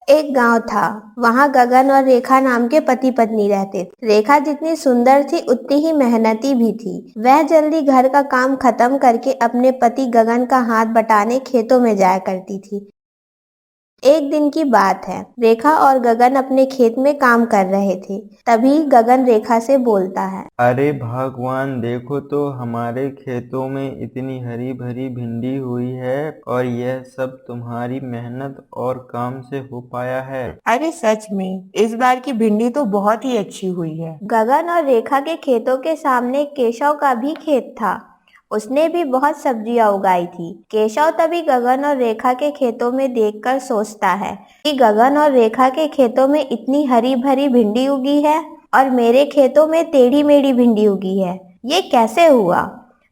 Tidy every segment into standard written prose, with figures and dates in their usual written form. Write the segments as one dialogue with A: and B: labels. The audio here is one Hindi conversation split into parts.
A: एक गांव था। वहां गगन और रेखा नाम के पति पत्नी रहते थे। रेखा जितनी सुंदर थी उतनी ही मेहनती भी थी। वह जल्दी घर का काम खत्म करके अपने पति गगन का हाथ बटाने खेतों में जाया करती थी। एक दिन की बात है, रेखा और गगन अपने खेत में काम कर रहे थे। तभी गगन रेखा से बोलता है,
B: अरे भगवान, देखो तो हमारे खेतों में इतनी हरी भरी भिंडी हुई है और यह सब तुम्हारी मेहनत और काम से हो पाया है।
C: अरे सच में इस बार की भिंडी तो बहुत ही अच्छी हुई है।
A: गगन और रेखा के खेतों के सामने केशव का भी खेत था। उसने भी बहुत सब्जियां उगाई थी। केशव तभी गगन और रेखा के खेतों में देखकर सोचता है कि गगन और रेखा के खेतों में इतनी हरी भरी भिंडी उगी है और मेरे खेतों में टेढ़ी मेढ़ी भिंडी उगी है। ये कैसे हुआ?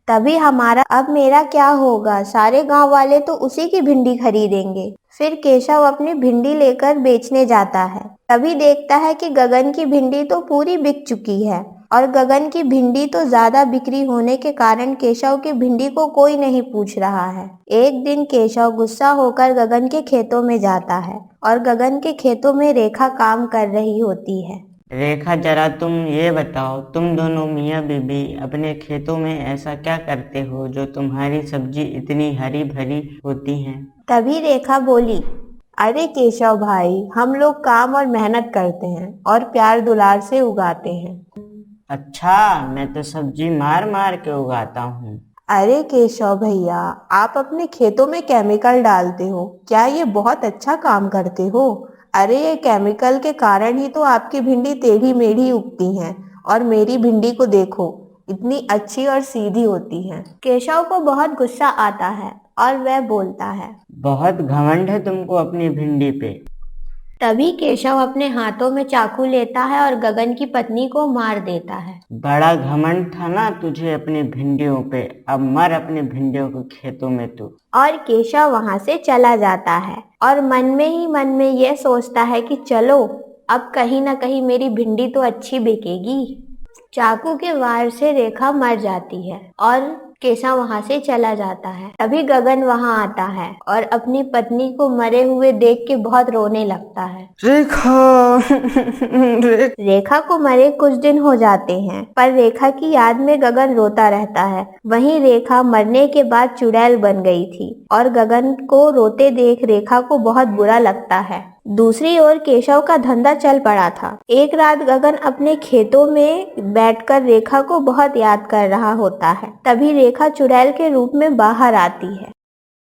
A: तभी अब मेरा क्या होगा? सारे गांव वाले तो उसी की भिंडी खरीदेंगे। फिर केशव अपनी भिंडी लेकर बेचने जाता है। तभी देखता है कि गगन की भिंडी तो पूरी बिक चुकी है और गगन की भिंडी तो ज्यादा बिक्री होने के कारण केशव की भिंडी को कोई नहीं पूछ रहा है। एक दिन केशव गुस्सा होकर गगन के खेतों में जाता है और गगन के खेतों में रेखा काम कर रही होती है।
D: रेखा, जरा तुम ये बताओ, तुम दोनों मियाँ बीबी अपने खेतों में ऐसा क्या करते हो जो तुम्हारी सब्जी इतनी हरी भरी होती हैं?
A: तभी रेखा बोली,
C: अरे केशव भाई, हम लोग काम और मेहनत करते हैं और प्यार दुलार से उगाते हैं।
D: अच्छा, मैं तो सब्जी मार मार के उगाता हूँ।
C: अरे केशव भैया, आप अपने खेतों में केमिकल डालते हो, क्या ये बहुत अच्छा काम करते हो? अरे ये केमिकल के कारण ही तो आपकी भिंडी टेढ़ी मेढ़ी उगती हैं और मेरी भिंडी को देखो, इतनी अच्छी और सीधी होती है।
A: केशव को बहुत गुस्सा आता है और वह बोलता है,
D: बहुत घमंड है तुमको अपनी भिंडी पे।
A: तभी केशव अपने हाथों में चाकू लेता है और गगन की पत्नी को मार देता है।
D: बड़ा घमंड था ना तुझे अपनी भिंडियों पे, अब मर अपनी भिंडियों के खेतों में तू।
A: और केशव वहां से चला जाता है और मन में यह सोचता है कि चलो अब कहीं ना कहीं मेरी भिंडी तो अच्छी बिकेगी। चाकू के वार से रेखा मर जाती है और केशव वहां से चला जाता है। तभी गगन वहां आता है और अपनी पत्नी को मरे हुए देख के बहुत रोने लगता है।
C: रेखा
A: रेखा को मरे कुछ दिन हो जाते हैं, पर रेखा की याद में गगन रोता रहता है। वहीं रेखा मरने के बाद चुड़ैल बन गई थी और गगन को रोते देख रेखा को बहुत बुरा लगता है। दूसरी ओर केशव का धंधा चल पड़ा था। एक रात गगन अपने खेतों में बैठकर रेखा को बहुत याद कर रहा होता है। तभी रेखा चुड़ैल के रूप में बाहर आती है